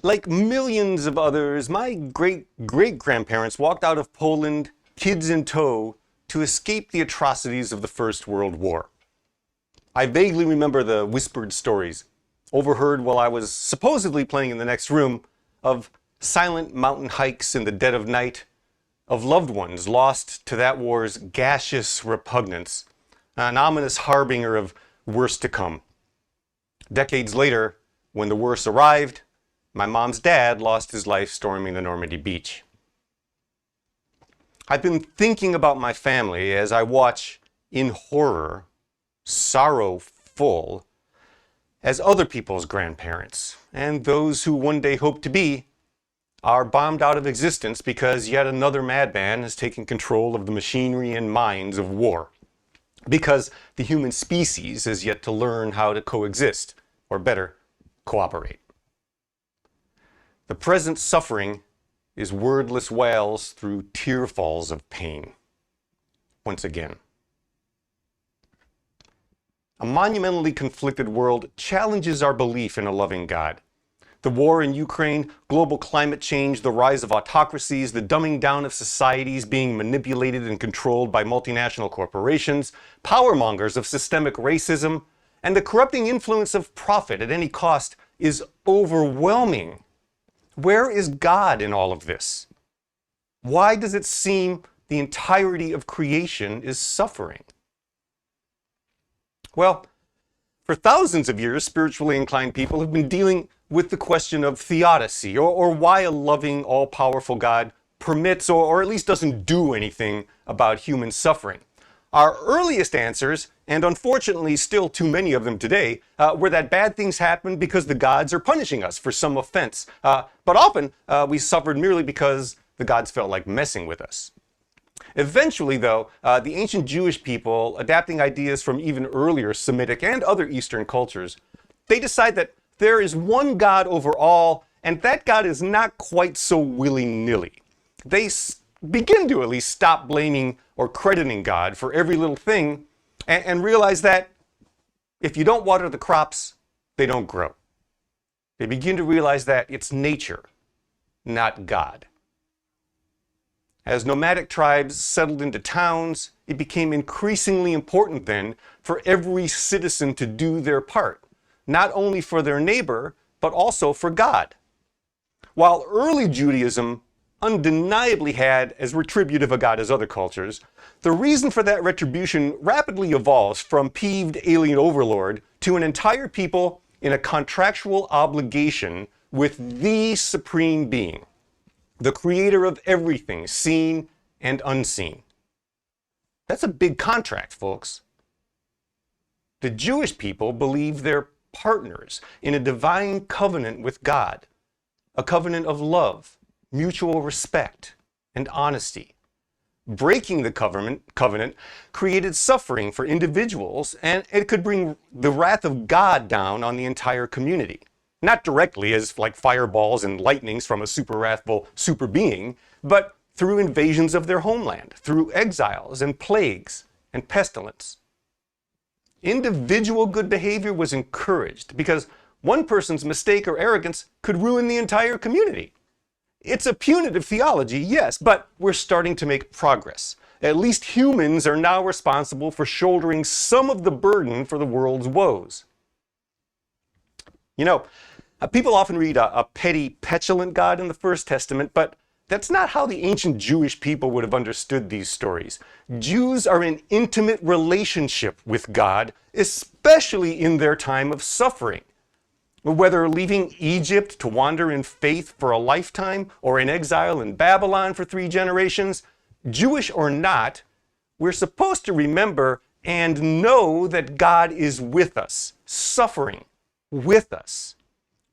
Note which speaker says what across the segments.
Speaker 1: Like millions of others, my great-great-grandparents walked out of Poland, kids in tow, to escape the atrocities of the First World War. I vaguely remember the whispered stories, overheard while I was supposedly playing in the next room, of silent mountain hikes in the dead of night, of loved ones lost to that war's gaseous repugnance, an ominous harbinger of worse to come. Decades later, when the worst arrived, my mom's dad lost his life storming the Normandy beach. I've been thinking about my family as I watch, in horror, sorrowful, as other people's grandparents, and those who one day hope to be, are bombed out of existence because yet another madman has taken control of the machinery and minds of war. Because the human species has yet to learn how to coexist, or better, cooperate. The present suffering is wordless wails through tearfalls of pain. Once again. A monumentally conflicted world challenges our belief in a loving God. The war in Ukraine, global climate change, the rise of autocracies, the dumbing down of societies being manipulated and controlled by multinational corporations, power mongers of systemic racism, and the corrupting influence of profit at any cost is overwhelming. Where is God in all of this? Why does it seem the entirety of creation is suffering? Well, for thousands of years, spiritually inclined people have been dealing with the question of theodicy, or why a loving, all-powerful God permits or at least doesn't do anything about human suffering. Our earliest answers, and unfortunately still too many of them today, were that bad things happen because the gods are punishing us for some offense. But often we suffered merely because the gods felt like messing with us. Eventually, though, the ancient Jewish people, adapting ideas from even earlier Semitic and other Eastern cultures, they decide that there is one God over all, and that God is not quite so willy-nilly. They begin to at least stop blaming or crediting God for every little thing and realize that if you don't water the crops, they don't grow. They begin to realize that it's nature, not God. As nomadic tribes settled into towns, it became increasingly important then for every citizen to do their part, not only for their neighbor, but also for God. While early Judaism undeniably had as retributive a God as other cultures, the reason for that retribution rapidly evolves from peeved alien overlord to an entire people in a contractual obligation with the supreme being, the creator of everything seen and unseen. That's a big contract, folks. The Jewish people believe they're partners in a divine covenant with God, a covenant of love, mutual respect, and honesty. Breaking the covenant created suffering for individuals, and it could bring the wrath of God down on the entire community. Not directly as like fireballs and lightnings from a super wrathful super being, but through invasions of their homeland, through exiles and plagues and pestilence. Individual good behavior was encouraged because one person's mistake or arrogance could ruin the entire community. It's a punitive theology, yes, but we're starting to make progress. At least humans are now responsible for shouldering some of the burden for the world's woes. You know, people often read a petty, petulant God in the First Testament, but that's not how the ancient Jewish people would have understood these stories. Jews are in intimate relationship with God, especially in their time of suffering. Whether leaving Egypt to wander in faith for a lifetime or in exile in Babylon for 3 generations, Jewish or not, we're supposed to remember and know that God is with us, suffering with us.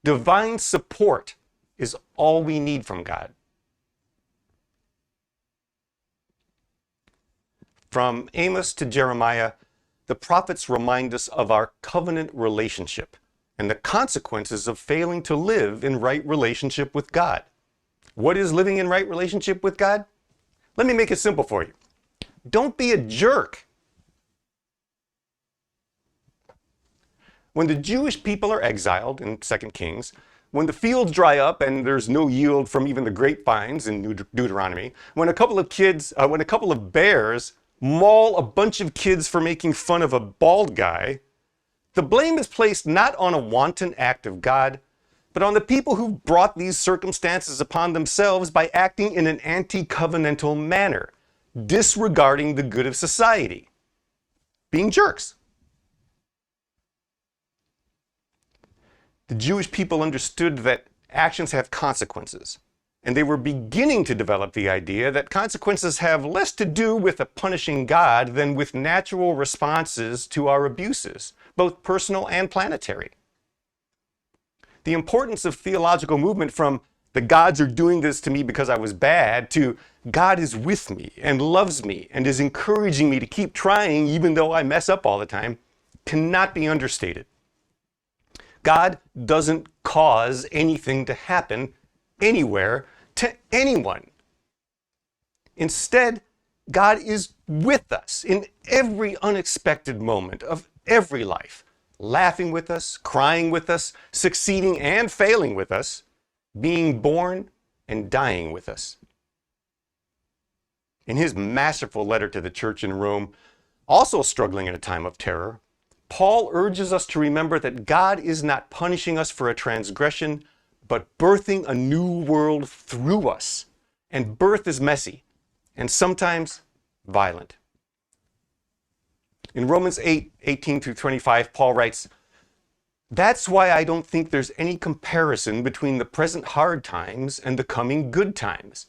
Speaker 1: Divine support is all we need from God. From Amos to Jeremiah, the prophets remind us of our covenant relationship and the consequences of failing to live in right relationship with God. What is living in right relationship with God? Let me make it simple for you. Don't be a jerk. When the Jewish people are exiled in 2 Kings, when the fields dry up and there's no yield from even the grapevines in Deuteronomy, when a couple of bears maul a bunch of kids for making fun of a bald guy, the blame is placed not on a wanton act of God, but on the people who brought these circumstances upon themselves by acting in an anti-covenantal manner, disregarding the good of society, being jerks. The Jewish people understood that actions have consequences, and they were beginning to develop the idea that consequences have less to do with a punishing God than with natural responses to our abuses, both personal and planetary. The importance of theological movement from the gods are doing this to me because I was bad to God is with me and loves me and is encouraging me to keep trying even though I mess up all the time cannot be understated. God doesn't cause anything to happen anywhere to anyone. Instead, God is with us in every unexpected moment of every life, laughing with us, crying with us, succeeding and failing with us, being born and dying with us. In his masterful letter to the church in Rome, also struggling in a time of terror, Paul urges us to remember that God is not punishing us for a transgression, but birthing a new world through us. And birth is messy and sometimes violent. In Romans 8:18-25, Paul writes, "That's why I don't think there's any comparison between the present hard times and the coming good times.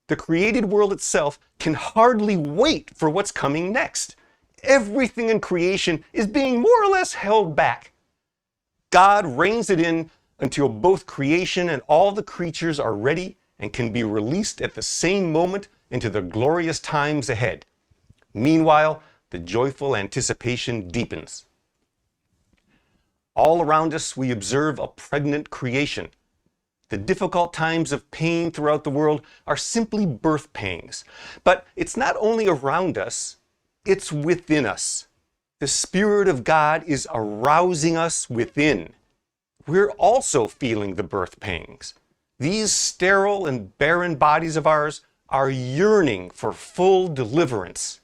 Speaker 1: The created world itself can hardly wait for what's coming next. Everything in creation is being more or less held back. God reins it in until both creation and all the creatures are ready and can be released at the same moment into the glorious times ahead. Meanwhile, the joyful anticipation deepens. All around us, we observe a pregnant creation. The difficult times of pain throughout the world are simply birth pangs. But it's not only around us, it's within us. The Spirit of God is arousing us within. We're also feeling the birth pangs. These sterile and barren bodies of ours are yearning for full deliverance.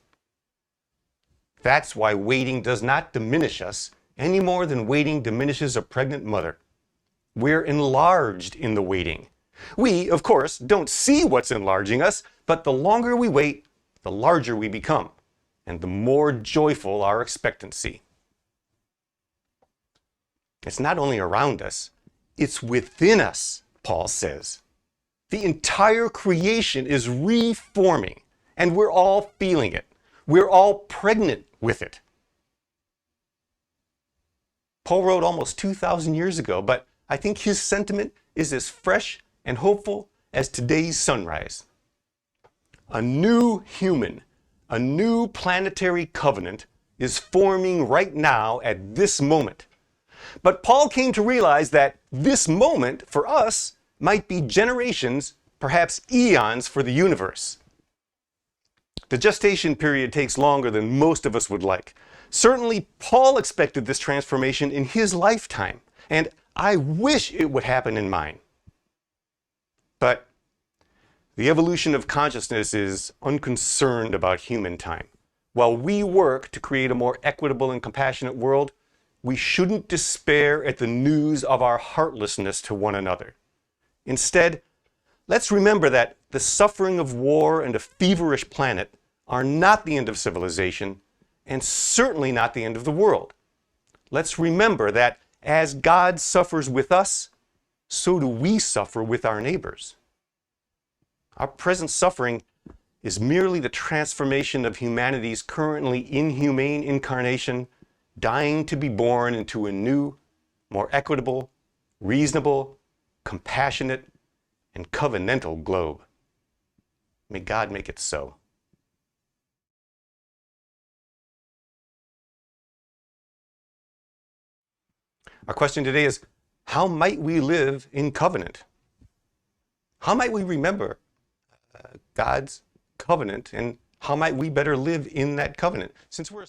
Speaker 1: That's why waiting does not diminish us any more than waiting diminishes a pregnant mother. We're enlarged in the waiting. We, of course, don't see what's enlarging us, but the longer we wait, the larger we become, and the more joyful our expectancy. It's not only around us, it's within us, Paul says. The entire creation is reforming, and we're all feeling it. We're all pregnant with it. Paul wrote almost 2,000 years ago, but I think his sentiment is as fresh and hopeful as today's sunrise. A new human, a new planetary covenant is forming right now at this moment. But Paul came to realize that this moment for us might be generations, perhaps eons for the universe. The gestation period takes longer than most of us would like. Certainly, Paul expected this transformation in his lifetime, and I wish it would happen in mine. But the evolution of consciousness is unconcerned about human time. While we work to create a more equitable and compassionate world, we shouldn't despair at the news of our heartlessness to one another. Instead, let's remember that the suffering of war and a feverish planet are not the end of civilization, and certainly not the end of the world. Let's remember that as God suffers with us, so do we suffer with our neighbors. Our present suffering is merely the transformation of humanity's currently inhumane incarnation, dying to be born into a new, more equitable, reasonable, compassionate, and covenantal globe. May God make it so. Our question today is, how might we live in covenant? How might we remember God's covenant, and how might we better live in that covenant? Since we're